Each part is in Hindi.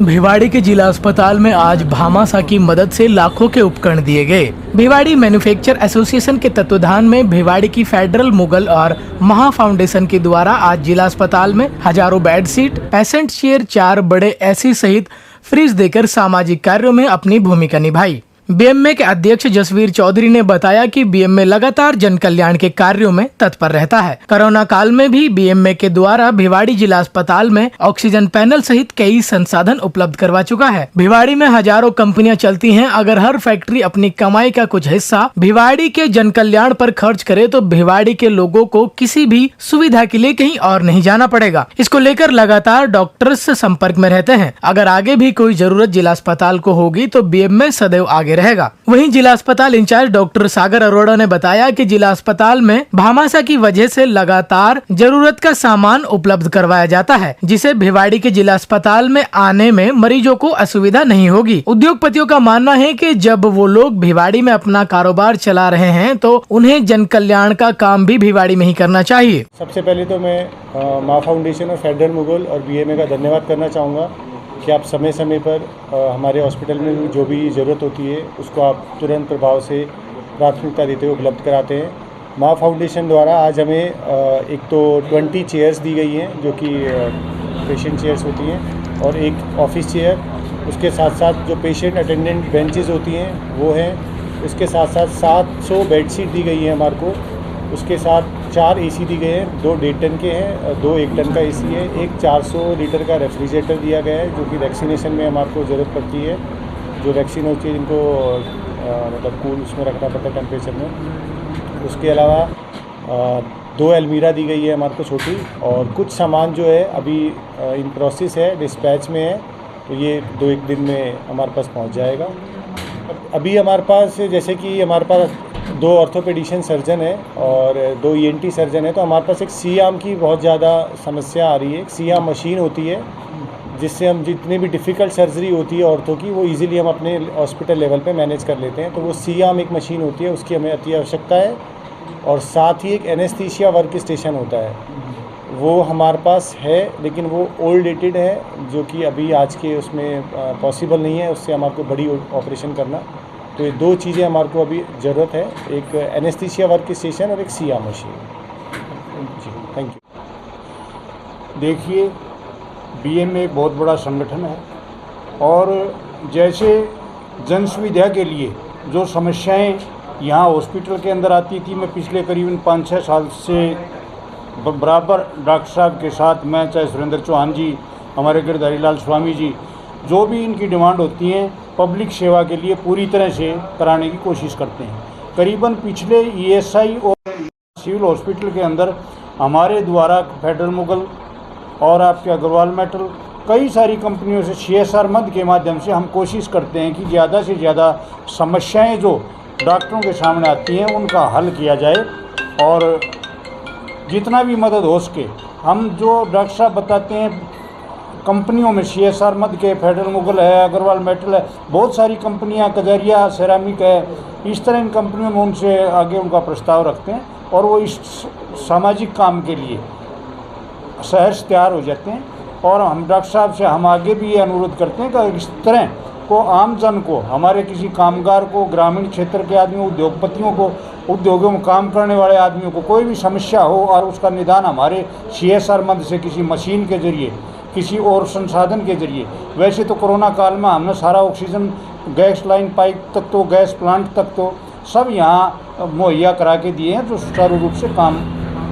भिवाड़ी के जिला अस्पताल में आज भामाशाह की मदद से लाखों के उपकरण दिए गए। भिवाड़ी मैन्युफैक्चर एसोसिएशन के तत्वाधान में भिवाड़ी की फेडरल मुगल और महा फाउंडेशन के द्वारा आज जिला अस्पताल में हजारों बेड सीट, पेशेंट चेयर, 4 बड़े एसी सहित फ्रिज देकर सामाजिक कार्यों में अपनी भूमिका निभाई। बीएमए के अध्यक्ष जसवीर चौधरी ने बताया कि बीएमए लगातार जन कल्याण के कार्यों में तत्पर रहता है। कोरोना काल में भी बीएमए के द्वारा भिवाड़ी जिला अस्पताल में ऑक्सीजन पैनल सहित कई संसाधन उपलब्ध करवा चुका है। भिवाड़ी में हजारों कंपनियां चलती हैं। अगर हर फैक्ट्री अपनी कमाई का कुछ हिस्सा भिवाड़ी के जन कल्याण पर खर्च करे तो भिवाड़ी के लोगों को किसी भी सुविधा के लिए कहीं और नहीं जाना पड़ेगा। इसको लेकर लगातार डॉक्टर्स से संपर्क में रहते हैं। अगर आगे भी कोई जरूरत जिला अस्पताल को होगी तो बीएमए सदैव आगे रहेगा। वहीं जिला अस्पताल इंचार्ज डॉक्टर सागर अरोड़ा ने बताया कि जिला अस्पताल में भामाशाह की वजह से लगातार जरूरत का सामान उपलब्ध करवाया जाता है, जिसे भिवाड़ी के जिला अस्पताल में आने में मरीजों को असुविधा नहीं होगी। उद्योगपतियों का मानना है कि जब वो लोग भिवाड़ी में अपना कारोबार चला रहे हैं तो उन्हें जन कल्याण का काम भी भिवाड़ी में ही करना चाहिए। सबसे पहले तो मैं महा फाउंडेशन और फेडरल मुगल और बीएमए का धन्यवाद करना चाहूँगा कि आप समय समय पर हमारे हॉस्पिटल में जो भी ज़रूरत होती है उसको आप तुरंत प्रभाव से प्राथमिकता देते हुए उपलब्ध कराते हैं। महा फाउंडेशन द्वारा आज हमें एक तो 20 चेयर्स दी गई हैं जो कि पेशेंट चेयर्स होती हैं और एक ऑफिस चेयर, उसके साथ साथ जो पेशेंट अटेंडेंट बेंचेस होती हैं वो हैं, उसके साथ साथ 700 बेड शीट दी गई है हमारे को, उसके साथ 4 एसी दी गए हैं, 2 1.5 टन के हैं, 2 1 टन का एसी है, एक 400 लीटर का रेफ्रिजरेटर दिया गया है जो कि वैक्सीनेशन में हमारे को ज़रूरत पड़ती है, जो वैक्सीन होती है जिनको मतलब कूल उसमें रखना पड़ता है टेम्परेचर में। उसके अलावा 2 अलमीरा दी गई है हमारे को छोटी, और कुछ सामान जो है अभी इन प्रोसेस है, डिस्पैच में है, तो ये 2-1 दिन में हमारे पास पहुँच जाएगा। अभी हमारे पास जैसे कि हमारे पास 2 ऑर्थोपेडिशियन सर्जन है और 2 ईएनटी सर्जन है, तो हमारे पास एक सी आर्म की बहुत ज़्यादा समस्या आ रही है। एक सी आर्म मशीन होती है जिससे हम जितनी भी डिफ़िकल्ट सर्जरी होती है ऑर्थो की वो इजीली हम अपने हॉस्पिटल लेवल पे मैनेज कर लेते हैं। तो वो सी आर्म एक मशीन होती है, उसकी हमें अति आवश्यकता है। और साथ ही एक एनेस्थीसिया वर्क स्टेशन होता है, वो हमारे पास है लेकिन वो ओल्ड डेटेड है, जो कि अभी आज के उसमें पॉसिबल नहीं है उससे हमारे को बड़ी ऑपरेशन करना। तो ये 2 चीज़ें हमारे को अभी ज़रूरत है, एक एनेस्थीसिया वर्क स्टेशन और एक सी आर्म मशीन। जी, थैंक यू। देखिए, बीएमए एक बहुत बड़ा संगठन है और जैसे जन सुविधा के लिए जो समस्याएं यहाँ हॉस्पिटल के अंदर आती थी, मैं पिछले करीबन 5-6 साल से बराबर डॉक्टर साहब के साथ, मैं चाहे सुरेंद्र चौहान जी, हमारे गिरधारी लाल स्वामी जी, जो भी इनकी डिमांड होती हैं पब्लिक सेवा के लिए पूरी तरह से कराने की कोशिश करते हैं। करीबन पिछले ईएसआई और सिविल हॉस्पिटल के अंदर हमारे द्वारा फेडरल मुगल और आपके अग्रवाल मेटल कई सारी कंपनियों से CSR मद के माध्यम से हम कोशिश करते हैं कि ज़्यादा से ज़्यादा समस्याएं जो डॉक्टरों के सामने आती हैं उनका हल किया जाए और जितना भी मदद हो सके हम जो डॉक्टर साहब बताते हैं कंपनियों में CSR मद के फेडरल मुगल है, अग्रवाल मेटल है, बहुत सारी कंपनियां, कजरिया सेरामिक है, इस तरह इन कंपनियों में उनसे आगे उनका प्रस्ताव रखते हैं और वो इस सामाजिक काम के लिए सहर्ष तैयार हो जाते हैं। और हम डॉक्टर साहब से हम आगे भी ये अनुरोध करते हैं कि इस तरह को आम जन को, हमारे किसी कामगार को, ग्रामीण क्षेत्र के आदमियों, उद्योगपतियों को, उद्योगों में काम करने वाले आदमियों को कोई भी समस्या हो और उसका निदान हमारे CSR मद से किसी मशीन के ज़रिए, किसी और संसाधन के जरिए। वैसे तो कोरोना काल में हमने सारा ऑक्सीजन गैस लाइन पाइप तक तो, गैस प्लांट तक तो सब यहाँ मुहैया करा के दिए हैं जो सुचारू रूप से काम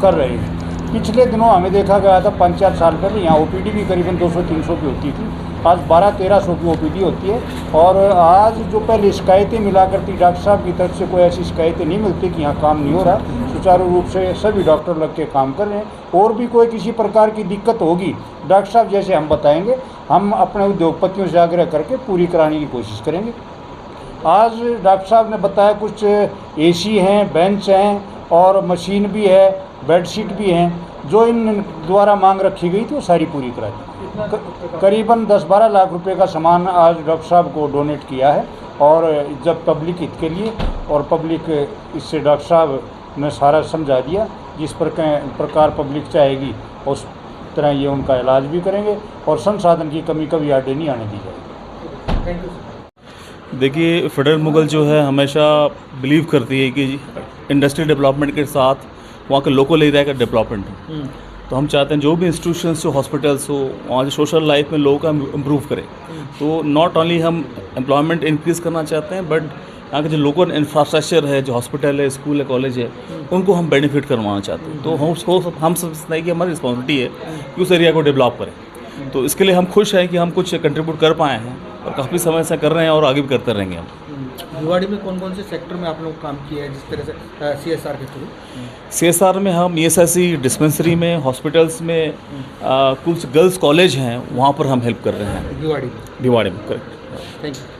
कर रहे हैं। पिछले दिनों हमें देखा गया था 5-4 साल पहले यहाँ OPD भी करीबन 200-300 की होती थी, आज 1200-1300 की OPD होती है। और आज जो पहले शिकायतें मिला करती डॉक्टर साहब की तरफ से, कोई ऐसी शिकायतें नहीं मिलती कि यहाँ काम नहीं हो रहा, सुचारू रूप से सभी डॉक्टर लग के काम कर रहे हैं। और भी कोई किसी प्रकार की दिक्कत होगी डॉक्टर साहब जैसे हम बताएंगे, हम अपने उद्योगपतियों से आग्रह करके पूरी कराने की कोशिश करेंगे। आज डॉक्टर साहब ने बताया कुछ AC हैं, बेंच हैं और मशीन भी है, बेडशीट भी हैं, जो इन द्वारा मांग रखी गई थी वो सारी पूरी करा दी। करीबन 10-12 लाख रुपए का सामान आज डॉक्टर साहब को डोनेट किया है और जब पब्लिक हित के लिए, और पब्लिक इससे डॉक्टर साहब ने सारा समझा दिया जिस प्रकार पब्लिक चाहेगी उस तरह ये उनका इलाज भी करेंगे और संसाधन की कमी कभी आड़े नहीं आने दी जाएगी। Thank you sir. देखिए, फेडरल मुगल जो है हमेशा बिलीव करती है कि इंडस्ट्री डेवलपमेंट के साथ वहाँ के लोकल एरिया का डेवलपमेंट है। तो हम चाहते हैं जो भी इंस्टीट्यूशंस हो, हॉस्पिटल्स हो, वहाँ जो सोशल लाइफ में लोगों का इम्प्रूव करें। तो नॉट ओनली हम एम्प्लॉयमेंट इंक्रीज़ करना चाहते हैं, बट यहाँ के जो लोकल इंफ्रास्ट्रक्चर है, जो हॉस्पिटल है, स्कूल है, कॉलेज है, उनको हम बेनिफिट करवाना चाहते हैं। तो हम समझते हैं कि हमारी रिस्पॉन्सिबिलिटी है कि उस एरिया को डेवलप करें। तो इसके लिए हम खुश हैं कि हम कुछ कंट्रीब्यूट कर पाए हैं और काफ़ी समय से कर रहे हैं और आगे भी करते रहेंगे हम। भिवाड़ी में कौन कौन से सेक्टर में आप लोग काम किए हैं जिस तरह से CSR के थ्रू? CSR में हम ESIC डिस्पेंसरी में, हॉस्पिटल्स में, कुछ गर्ल्स कॉलेज हैं, वहाँ पर हम हेल्प कर रहे हैं भिवाड़ी में। भिवाड़ी में। करेक्ट। Thank you.